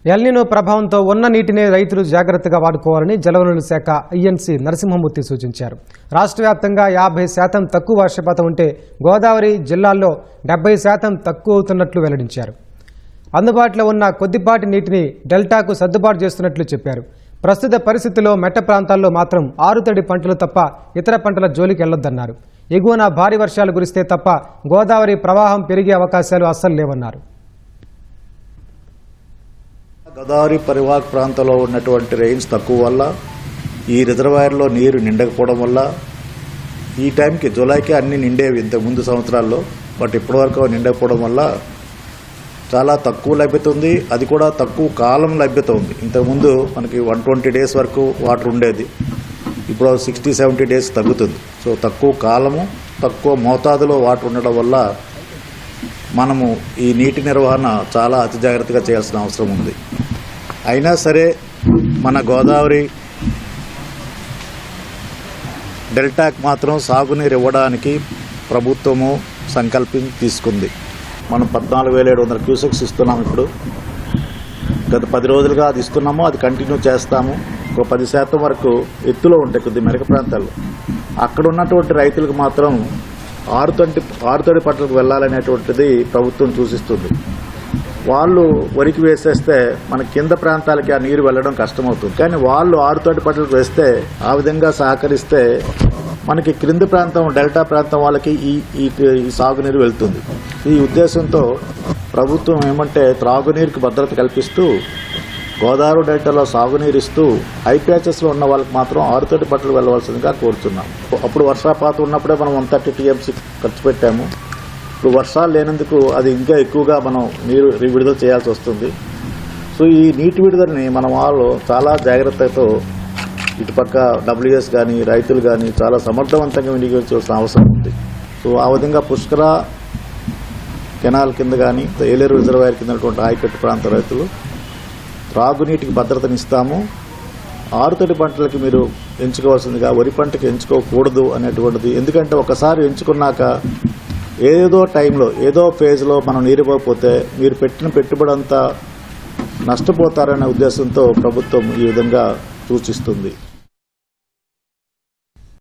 El Niño ప్రభావంతో ఉన్న నీటిని రైతులు జాగ్రత్తగా వాడుకోవాలని జలవనరుల శాఖ ఈఎన్సీ నరసింహమూర్తి సూచించారు. రాష్ట్ర వ్యాప్తంగా 50% తక్కువ వర్షపాతం ఉంటే గోదావరి జిల్లాల్లో 70% తక్కువ అవుతున్నట్లు వెల్లడించారు. అందుబాటులో ఉన్న కొద్దిపాటి నీటిని డెల్టాకు సర్దుబాటు చేస్తున్నట్లు చెప్పారు. ప్రస్తుత పరిస్థితుల్లో మెట్ట ప్రాంతాల్లో మాత్రం ఆరుతడి పంటలు తప్ప ఇతర పంటల జోలికి వెళ్లొద్దన్నారు. ఎగువన భారీ వర్షాలు కురిస్తే తప్ప గోదావరి ప్రవాహం పెరిగే అవకాశాలు అస్సలు లేవన్నారు. గోదావరి పరివాహక ప్రాంతంలో ఉన్నటువంటి రెయిన్స్ తక్కువ వల్ల ఈ రిజర్వాయర్లో నీరు నిండకపోవడం వల్ల ఈ టైంకి జూలైకి అన్ని నిండేవి ఇంతకు ముందు సంవత్సరాల్లో. బట్ ఇప్పటివరకు నిండకపోవడం వల్ల చాలా తక్కువ లభ్యత ఉంది. అది కూడా తక్కువ కాలం లభ్యత ఉంది. ఇంతకుముందు మనకి 120 డేస్ వరకు వాటర్ ఉండేది. ఇప్పుడు 60-70 డేస్ తగ్గుతుంది. సో తక్కువ కాలము తక్కువ మోతాదులో వాటర్ ఉండడం వల్ల మనము ఈ నీటి నిర్వహణ చాలా అతి జాగ్రత్తగా చేయాల్సిన అవసరం ఉంది. అయినా సరే మన గోదావరి డెల్టాకు మాత్రం సాగునీరు ఇవ్వడానికి ప్రభుత్వము సంకల్పం తీసుకుంది. మనం 14,700 క్యూసెక్స్ ఇస్తున్నాము. ఇప్పుడు గత 10 రోజులుగా అది ఇస్తున్నాము. అది కంటిన్యూ చేస్తాము. ఒక 10% వరకు ఎత్తులో ఉంటాయి కొద్ది మెరక ప్రాంతాల్లో. అక్కడ ఉన్నటువంటి రైతులకు మాత్రం ఆరుతడి పంటలకు వెళ్ళాలనేటువంటిది ప్రభుత్వం సూచిస్తుంది. వాళ్ళు వరికి వేసేస్తే మన కింద ప్రాంతాలకి ఆ నీరు వెళ్ళడం కష్టమవుతుంది. కానీ వాళ్ళు ఆరుతడి పంటలకు వేస్తే ఆ విధంగా సహకరిస్తే మనకి క్రింది ప్రాంతం డెల్టా ప్రాంతం వాళ్ళకి ఈ సాగునీరు వెళ్తుంది. ఈ ఉద్దేశంతో ప్రభుత్వం ఏమంటే త్రాగునీరుకి భద్రత కల్పిస్తూ గోదావరి డెల్టాలో సాగునీరు ఇస్తూ ఐపీహెచ్ఎస్లో ఉన్న వాళ్ళకి మాత్రం ఆరుతడి పంటలు వెళ్ళవలసిందిగా కోరుతున్నాం. అప్పుడు వర్షాపాతం ఉన్నప్పుడే మనం 130 టీఎంసీ ఖర్చు పెట్టాము. ఇప్పుడు వర్షాలు లేనందుకు అది ఇంకా ఎక్కువగా మనం నీరు విడుదల చేయాల్సి వస్తుంది. సో ఈ నీటి విడుదలని మన వాళ్ళు చాలా జాగ్రత్తతో ఇటుపక్క డబ్ల్యూఎస్ కానీ రైతులు కానీ చాలా సమర్థవంతంగా వినియోగించాల్సిన అవసరం ఉంది. సో ఆ విధంగా పుష్కర కెనాల్ కింద కానీ ఏలేరు రిజర్వాయర్ కింద ఆయకట్టు ప్రాంత రైతులు త్రాగునీటికి భద్రతనిస్తాము. ఆరుతడి పంటలకి మీరు ఎంచుకోవాల్సిందిగా వరి పంటకి ఎంచుకోకూడదు అనేటువంటిది. ఎందుకంటే ఒకసారి ఎంచుకున్నాక ఏదో టైంలో ఏదో ఫేజ్లో మనం నీరు ఇవ్వకపోతే మీరు పెట్టిన పెట్టుబడి అంతా నష్టపోతారనే ఉద్దేశంతో ప్రభుత్వం ఈ విధంగా సూచిస్తుంది.